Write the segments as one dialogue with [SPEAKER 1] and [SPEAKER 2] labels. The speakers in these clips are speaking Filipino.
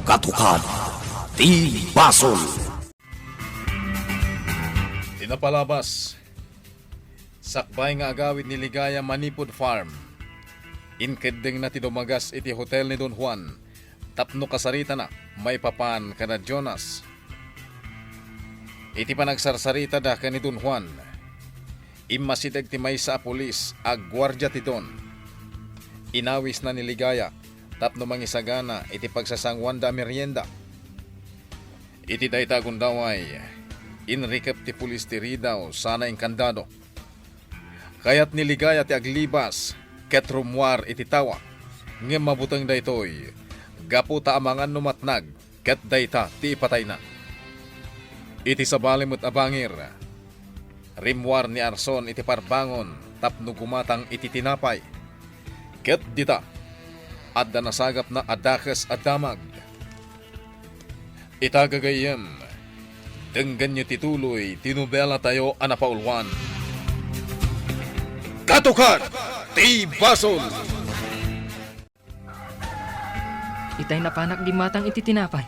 [SPEAKER 1] Katukad ti Basol.
[SPEAKER 2] Tinapalabas. Sakbay nga agawid ni Ligaya Manipod Farm. Inkedeng na tidumagas iti hotel ni Don Juan. Tapno kasarita na may papan kana Jonas. Iti panagsarsarita da ka ni Don Juan. Immasideg ti may sa pulis ag gwardya ti Don. Inawis na ni Ligaya tapno mangisagana iti pagsasangwan da merienda. Iti daytagon daway inrikap ti pulis ti Ridaw sana inkandado. Kayat ni Ligaya ti aglibas ket rumwar iti tawa. Ngem mabuteng daytoy gaputa amangan numatnag ket dayta ti ipatay na. Iti sabalimut abangir rimwar ni Arson iti parbangon tapno gumatang iti tinapay. Ket dita adda nasagap na adakas at damag. Itagagayem denggan nyo tituloy tinubela tayo anapaulwan. Katukad ti Basol.
[SPEAKER 3] Itay napanak di matang iti tinapay.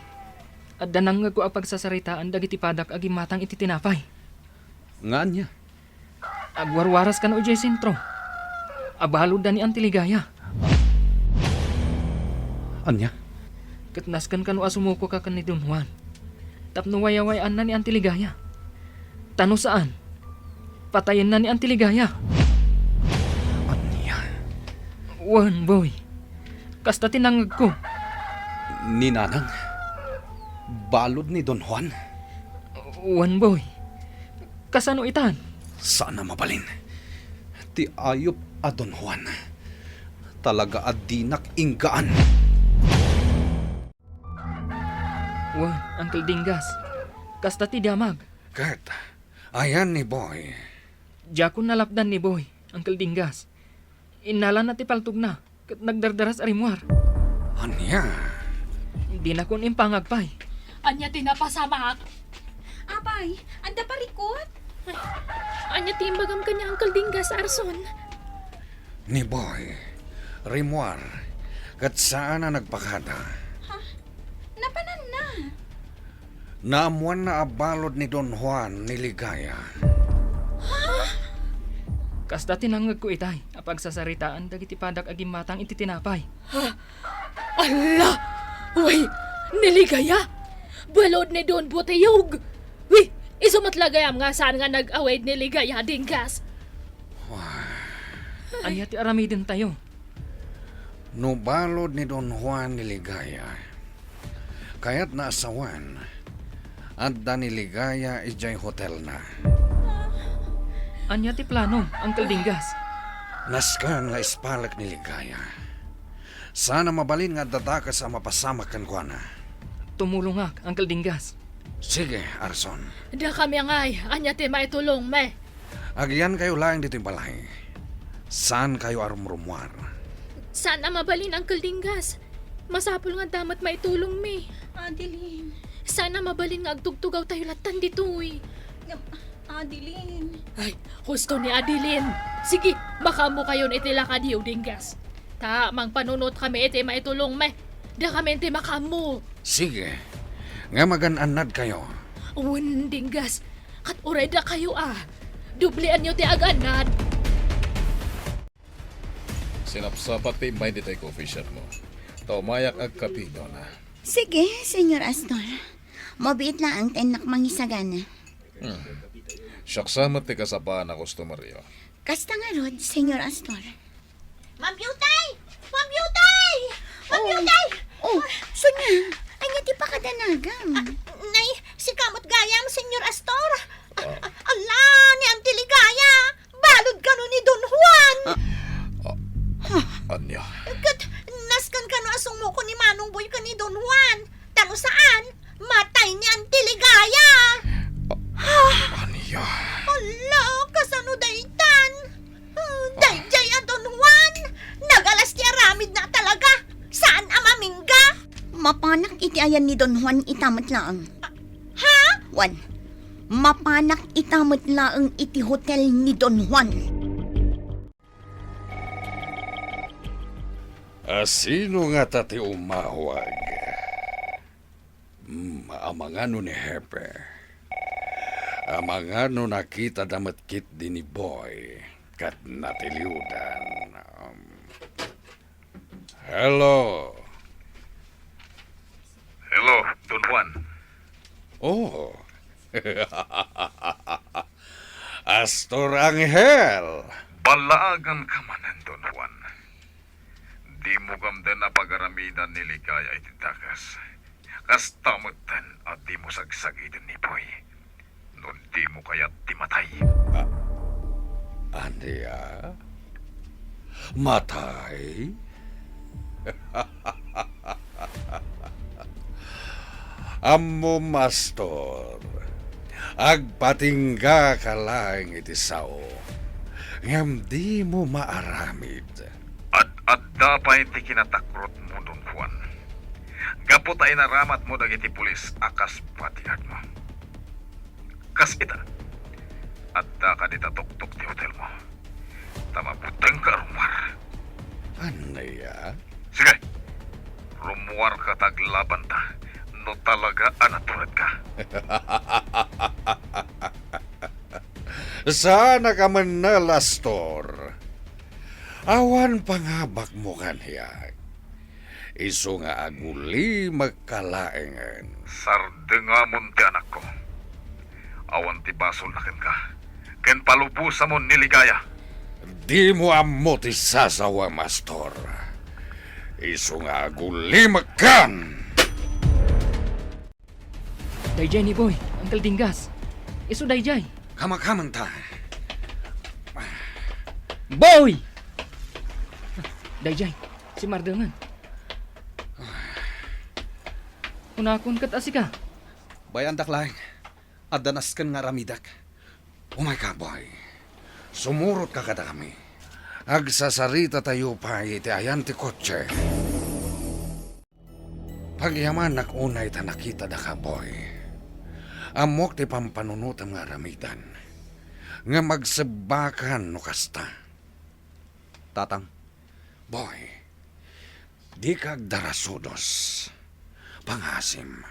[SPEAKER 3] At danang nga ko ang pagsasaritaan dagiti padak agi matang iti tinapay.
[SPEAKER 1] Nga niya.
[SPEAKER 3] Agwarwaras ka na ujay sentro. Abalod da ni Antiligaya.
[SPEAKER 1] Anya?
[SPEAKER 3] Katnaskan ka no asumuko ka ni Don Juan. Tapno wayawayaan na ni Antiligaya. Tano saan? Patayin na ni Antiligaya.
[SPEAKER 1] Anya?
[SPEAKER 3] Wan, boy. Kasta tinangag ko.
[SPEAKER 1] Ni Nanang? Balod ni Don Juan?
[SPEAKER 3] Wan, boy. Kasano itan?
[SPEAKER 1] Sana mabalin. Ti ayop a Don Juan. Talaga adinak inggaan.
[SPEAKER 3] Wan, Uncle Dingas. Kasta ti damag.
[SPEAKER 4] Kurt, ayan ni Boy.
[SPEAKER 3] Jakon nalapdan ni boy, Uncle Dingas. Inala na ti paltog na. Kat nagdardaras arimwar.
[SPEAKER 4] Anya?
[SPEAKER 3] Di na kon impangagpay.
[SPEAKER 5] Anya tinapasamak.
[SPEAKER 6] Abay, anda parikot.
[SPEAKER 5] Anya timbagam kanya Uncle Dingas Arson.
[SPEAKER 4] Ni Boy. Rimwar. Kat saan na nagpakada?
[SPEAKER 6] Napanan na.
[SPEAKER 4] Naamuan na abalod ni Don Juan ni Ligaya.
[SPEAKER 3] Kasta tinangag ko itay. Apagsasaritaan dagiti padak agi matang iti tinapay.
[SPEAKER 5] Ala! Uy! Niligaya! Balod ni Don Butayog! Uy! Isumatlagayam nga saan nga nag-awid ni Ligaya Dingas.
[SPEAKER 3] Anya ti aramidin tayo.
[SPEAKER 4] No balod ni Don Juan ni Ligaya. Kaya't naasawan. Adda ni Ligaya ijay hotel na.
[SPEAKER 3] Anya ti plano, Uncle Dingas.
[SPEAKER 4] Naskan nga ispalak ni Ligaya. Sana mabalin nga dataka sa mapasamakan ko na.
[SPEAKER 3] Tumulong ak, Uncle Dingas.
[SPEAKER 4] Sige, Arson.
[SPEAKER 5] Da kami ngay, anya ti maitulong me.
[SPEAKER 4] Agyan kayo lang dito yung balay. Saan kayo arumrumwar?
[SPEAKER 5] Sana mabalin Uncle Dingas. Masapol nga damat maitulong me.
[SPEAKER 6] Adeline.
[SPEAKER 5] Sana mabalin nga agtugtugaw tayo latan ditoy.
[SPEAKER 6] Adeline.
[SPEAKER 5] Ay, gusto ni Adeline. Sige, baka mo kayon itila ka diyo, Dingas. Mang panunot kami iti maitulong me. Da kami iti makamu.
[SPEAKER 4] Sige. Nga magananad kayo.
[SPEAKER 5] Uwan, Dingas. Kat ureda kayo Dublian nyo ti aganad.
[SPEAKER 2] Sinapsapat ti may ditay ko official mo. Taumayak ag kapido na.
[SPEAKER 6] Sige, Senyor Astor. Mabiit lang ang tenak mangisagana.
[SPEAKER 2] Siyaksamat ti kasapa na customeryo.
[SPEAKER 6] Kasta nga rod, Senyor Astor.
[SPEAKER 7] Ma'am Beautay! Ma'am Beautay! Ma'am Beautay!
[SPEAKER 6] Oh, Sonya, anya ti pakadanagam.
[SPEAKER 7] Nay, si Kamot Gayam, Senyor Astor. Ala, ni Auntie Ligaya. Balod ka no ni Don Juan.
[SPEAKER 2] Anya?
[SPEAKER 7] Kat, naskan ka no asong mo ko ni Manong Boy ka ni Don Juan. Tano saan? Matay ni Auntie Ligaya.
[SPEAKER 2] Anya?
[SPEAKER 7] Ala, kasano daytan? Dayjay a Don Juan. Nagalas ti aramid na talaga. Saan amamingga?
[SPEAKER 6] Mapanak iti ayan ni Don Juan itamat laang.
[SPEAKER 7] Ha?
[SPEAKER 6] Juan, mapanak itamat laang iti hotel ni Don Juan.
[SPEAKER 4] Sino nga tati umawag? Maamangano ni Hepe. Amangano nakita damat kit din ni Boy. Kat natiliudan. Hello.
[SPEAKER 2] Hello, Don Juan.
[SPEAKER 4] Oh. Astor Angel.
[SPEAKER 2] Balaagan ka manan, Don Juan. Di mo gamdan na pag-aramidan ni Ligaya itidakas. Kas tamutan at di mo sagsagidan ni Boy. Nun di mo kaya't timatay.
[SPEAKER 4] Andrea? Matay? Ammo mastor, agpatingga ka lang iti sao, ngam di mo maaramid.
[SPEAKER 2] At dapat ti kinatakrot mo, Don Juan. Gapot ay naramat mo dagiti pulis akas patigan mo. Kas ita. At da ka ditatuktok ti hotel mo. Tamabutang ka rumwar.
[SPEAKER 4] Andrea?
[SPEAKER 2] Sige. Rumwar ka taglaban ta. No talaga anaturat ka.
[SPEAKER 4] Sana ka man na, Lastor. Awan pangabak mo kanhiya. Iso nga aguli magkalaengan.
[SPEAKER 2] Sardengamon ti anak ko. Awan ti basol na ken ka. Ken palubusa mo niligaya.
[SPEAKER 4] Di mo amo ti sasawa, Mastor. Iso nga aguli magkan.
[SPEAKER 3] Dayjay ni Boy, Uncle Dingas. Isu dayjay.
[SPEAKER 4] Kamakaman ta.
[SPEAKER 3] Boy! Dayjay, si Mardangan. Kunakon kat asika.
[SPEAKER 1] Bayan daklaeng, adanaskan nga ramidak.
[SPEAKER 4] Oh my God, boy. Sumurot ka kada kami. Agsasarita tayo pa iti ayan ti kotse. Pagyaman nakunay ta nakita da ka, boy. Amok ti pampanunutan nga ramidan. Nga magsabakan no kasta.
[SPEAKER 1] Tatang,
[SPEAKER 4] Boy, di kag darasudos. Pangasim.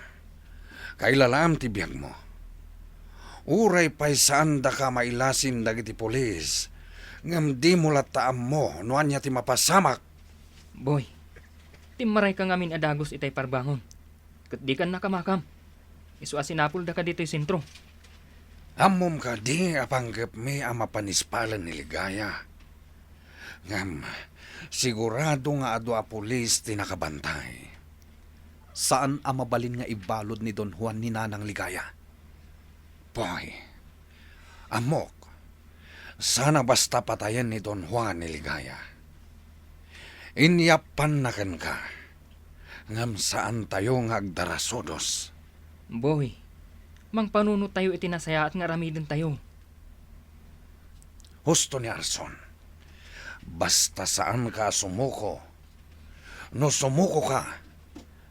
[SPEAKER 4] Kailalam ti biyag mo. Uray pa'y saan da ka mailasin dagiti polis. Ngam di mo lataam mo, nuan niya ti mapasamak.
[SPEAKER 3] Boy, timaray ka ngamin adagos itay parbangon. Kat di kan nakamakam. Isu asinapul da ka dito'y sentro.
[SPEAKER 4] Amom ka di apanggap mi ang mapanispalan ni Ligaya. Ngam, sigurado nga ado a polis ti nakabantay.
[SPEAKER 1] saan ang mabalin nga ibalod ni Don Juan ni Nanang Ligaya?
[SPEAKER 4] Boy, amok, sana basta patayan ni Don Juan ni Ligaya. Inyapan na kan ka, ngam saan tayo nga agdarasodos.
[SPEAKER 3] Boy, mang panuno tayo itinasaya at nga ramidin tayo.
[SPEAKER 4] Husto ni Arson, basta saan ka sumuko, no sumuko ka,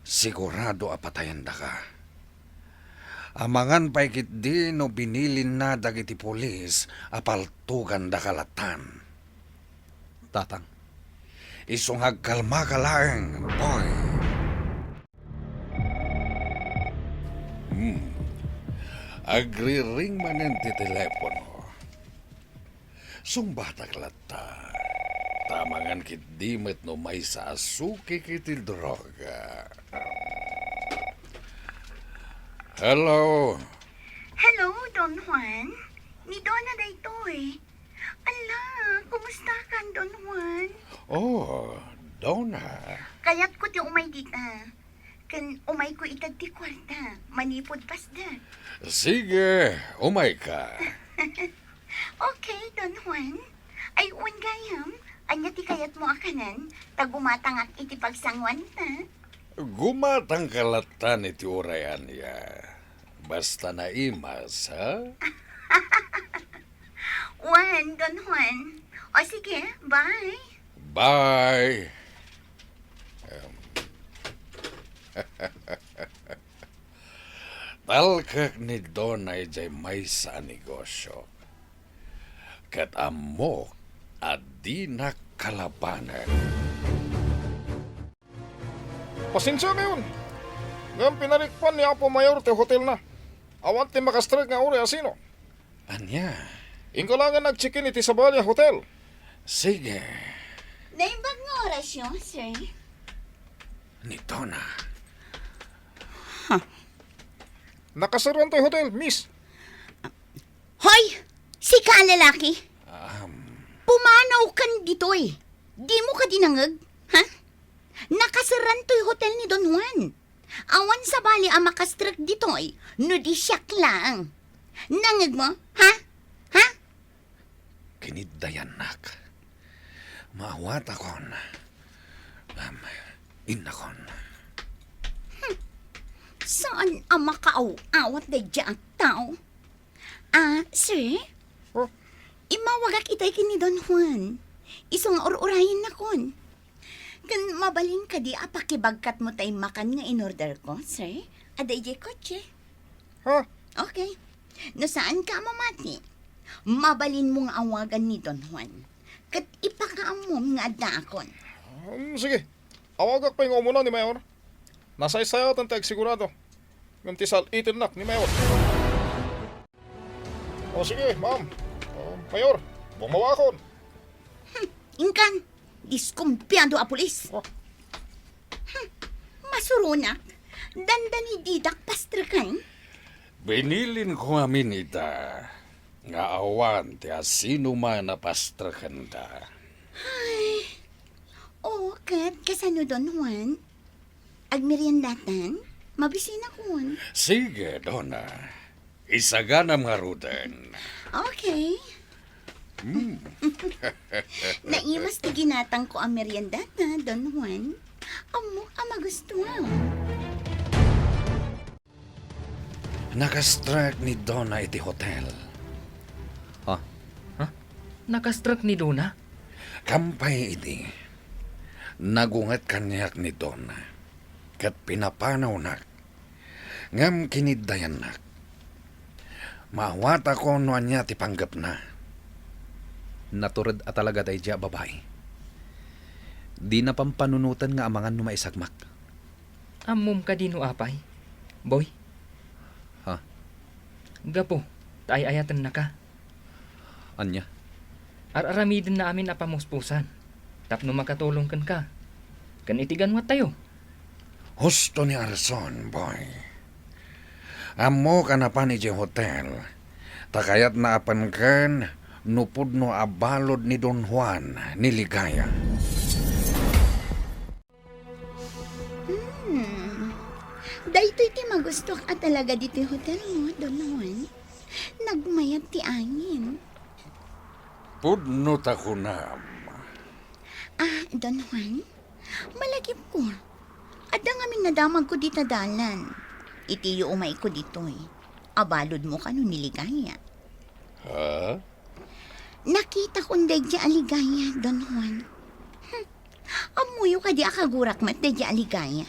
[SPEAKER 4] sigurado apatayan da ka. Amangan pa'y kit di no binilin na dagiti polis apaltugan da kalatan.
[SPEAKER 1] Tatang,
[SPEAKER 4] Isong agkalma ka lang, boy. Agri-ring manen ti telepono. Sumbatak lata. Tamangan kit dimet no may sa asuki kiti droga. Hello.
[SPEAKER 6] Hello, Don Juan. Ni Donna daytoy. Ala, kumusta ka, Don Juan?
[SPEAKER 4] Oh, Donna.
[SPEAKER 6] Kayat ko ti umay dita. Kan umay ko itag ti kwarta. Manipod pas da.
[SPEAKER 4] Sige, umay ka.
[SPEAKER 6] Okay, Don Juan. Ay, un gayam. Anya ti kayat mo akanan. Tagumatang ak iti pagsangwan ta.
[SPEAKER 4] Gumatang kalatan iti urayan niya. Basta na imas, ha?
[SPEAKER 6] Juan, Don Juan. O sige, bye.
[SPEAKER 4] Bye. Talkak ni Donna jay may sa negosyo. Kat amok at di nakalabanan.
[SPEAKER 2] Pasensya ngayon. Ngam pinarikpan ni Apo Mayor te hotel na. Awan ti makastrek nga uri asino.
[SPEAKER 4] Anya,
[SPEAKER 2] Ingko lang nga nag-check-in iti sa Balya Hotel.
[SPEAKER 4] sige,
[SPEAKER 6] Naimbag nga orasyon, sir.
[SPEAKER 4] nito na.
[SPEAKER 2] Nakasarwan to'y hotel, miss.
[SPEAKER 7] Hoy! Si ka lalaki! Pumanaw kan ditoy. Di mo ka dinangag? Ha? Nakasiran to'y hotel ni Don Juan. Awan sa bali ang makastrak ditoy, no di siyak lang. Nangag mo? Ha? Ha?
[SPEAKER 4] Kiniddayan nak. Maawat akon. Inakon.
[SPEAKER 7] Saan ang makaaw-awat na dyan tao? Sir?
[SPEAKER 2] Oh.
[SPEAKER 7] Imawagak itay kini Don Juan. Isang or-urayin na kon. Kan mabalin ka di apakibagkat mo tay makan nga in-order ko, sir? Aday jay kotse.
[SPEAKER 2] Ha?
[SPEAKER 7] Okay. No saan ka mamati? Mabalin mong awagan ni Don Juan. Kat ipakaamom nga adakon.
[SPEAKER 2] Sige. Awagak pa yung umuna ni Mayor. Nasa isayaw ang tag sigurado. Ngam tisal itin ni Mayor. O sige, ma'am. Mayor, bumawakon.
[SPEAKER 7] Ingkan, diskumpiyado a pulis.
[SPEAKER 2] Oh.
[SPEAKER 7] Masurunak. Dandani didak pastrakan.
[SPEAKER 4] Binilin ko amin ita. Nga awan ti asino man napastrakan ta.
[SPEAKER 7] O, kat kasano Don Juan? Agmeriendatan? Mabisin akon.
[SPEAKER 4] Sige, Donna. Isaganam nga ruden.
[SPEAKER 7] Okay. Naimas ti ginatang ko ang meriendata, Don Juan. Amo ang magustuhan.
[SPEAKER 4] Nakastrike ni Donna iti hotel.
[SPEAKER 3] Nakastruck ni Dona?
[SPEAKER 4] Kampay iti. Nagungat kanyak ni Donna. Kat pinapanaw nak. Ngam kiniddayan nak. Maawat ako no niya ti panggap na.
[SPEAKER 1] Naturad at talaga dayja babae. Di na pampanunutan nga amangan no maisagmak.
[SPEAKER 3] Amom ka dino apay. Boy?
[SPEAKER 1] Ha?
[SPEAKER 3] Gapo, taay ayatan na ka.
[SPEAKER 1] Anya?
[SPEAKER 3] Ar-aramidin na amin apamuspusan. Tapno makatulong kan ka. Kan itigan wat tayo.
[SPEAKER 4] Husto ni Arson, boy. Amo ka na pa ni J Hotel. Takayat na apan kan, nupod no abalod ni Don Juan ni Ligaya.
[SPEAKER 7] Dahito iti magusto ka talaga dito yung hotel mo, Don Juan. Nagmayat ti angin.
[SPEAKER 4] Pudnot ako na.
[SPEAKER 7] Don Juan, malagip ko. Adang aming nadamag ko dita dalan. Itiyo umay ko ditoy. Abalod mo ka no niligaya.
[SPEAKER 4] Ha?
[SPEAKER 7] Nakita ko dayja aligaya, Don Juan. Amuyo ka di akagurak mat dayja aligaya.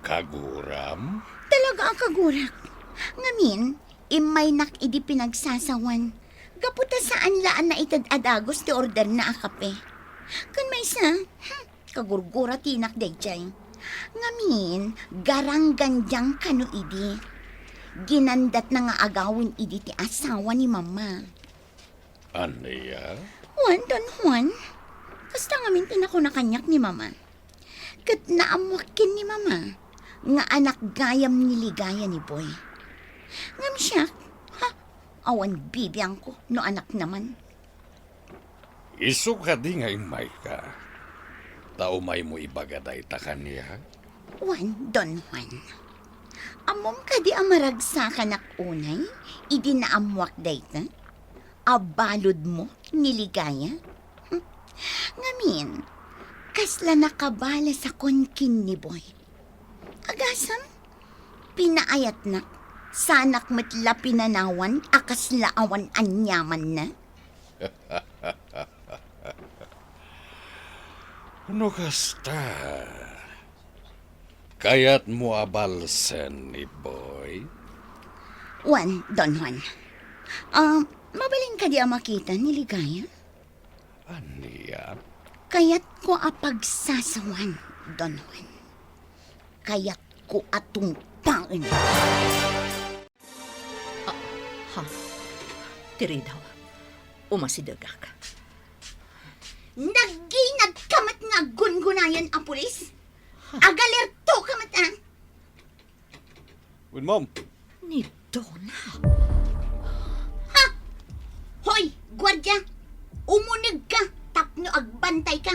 [SPEAKER 4] Kaguram?
[SPEAKER 7] Talaga akagurak. Ngamin, imay nak idi pinagsasawan. Gaputa saan laan na itad-adagos ti order na akape. Kan may sa, kagurgura tinak dayjay. Ngamin, garang gandyang kano idi. Ginandat na nga agawin idi ti asawa ni mama.
[SPEAKER 4] Aniya?
[SPEAKER 7] Juan, Don Juan, kasta ngamin tinako na kanyak ni mama. Kat naamwakin ni mama, nga anak gayam ni ligaya ni boy. Ngam siya, awan bibiyang ko, no anak naman.
[SPEAKER 4] Isu ka di nga imay ka. Taumay mo ibagaday ta kaniya.
[SPEAKER 7] Juan, Don Juan. Amom ka di amaragsa ka nak unay, idi na amwak day ka. Abalod mo, niligaya. Ngamin, kasla nakabala sa konkin ni boy. Agasam, pinaayat na, sanak matla pinanawan, akas laawan anyaman na.
[SPEAKER 4] Ano kasta? Kayat mo abalsen ni boy?
[SPEAKER 7] Juan, Don Juan. Mabaling ka di makita ni ligaya?
[SPEAKER 4] Aniya?
[SPEAKER 7] Kayat ko apagsasawan, Don Juan. Kayat ko atong pain.
[SPEAKER 8] Ha? Tiri daw. Umasidagak.
[SPEAKER 7] Nagginag kamat nga gungunayan ang pulis? Agalerto kamat ah.
[SPEAKER 2] Good mom.
[SPEAKER 8] Ni Donna.
[SPEAKER 7] Hoy, gwardya! Umunig ka, tapno agbantay ka.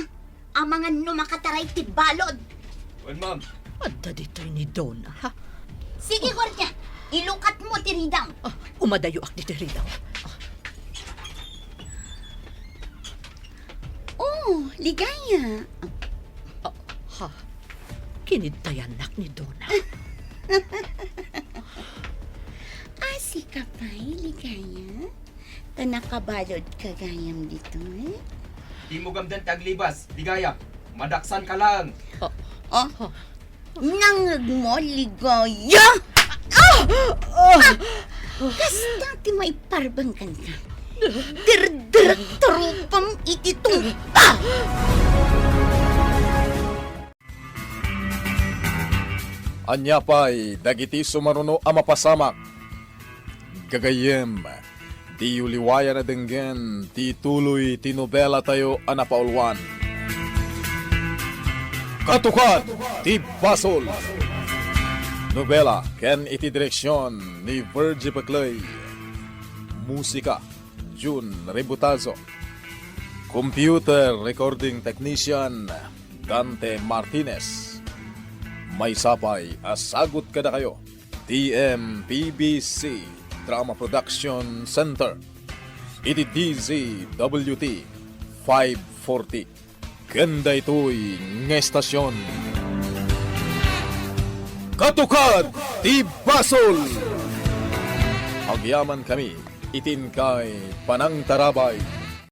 [SPEAKER 7] Ang mga numakataray ti balod.
[SPEAKER 2] Good mom.
[SPEAKER 8] Adda dito'y ni Donna, ha?
[SPEAKER 7] Sige, gwardya, ilukat mo ti Ridam.
[SPEAKER 8] Umadayo ak di tiri daw.
[SPEAKER 7] Oh, ligaya.
[SPEAKER 8] Ha? Kinitayanak ni Donna.
[SPEAKER 7] Asi ka pa'y ligaya. Tanakabalod ka gayam dito eh.
[SPEAKER 9] Di mo gamdan taglibas, ligaya. Madaksan ka lang.
[SPEAKER 7] Oh, nangag mo, ligaya! Kasta ti may parbangkan ka. Dirdirak tarupam ititumpa!
[SPEAKER 2] Anya pa'y dagiti sumaruno ang mapasamak. Gagayem, di uliwaya na denggen, ti tuloy tinobela tayo anapaulwan. Katukat, ti Basol. Nobela, ken iti direksyon ni Virgie Baclay. Musika, June Rebutazo. Computer recording technician, Dante Martinez. May sapay, asagot kada kayo. TMPBC Drama Production Center. Iti DZWT 540. Ganda ito'y ngestasyon. Katukad ti Basol! Agyaman kami, itin kay Panang Tarabay.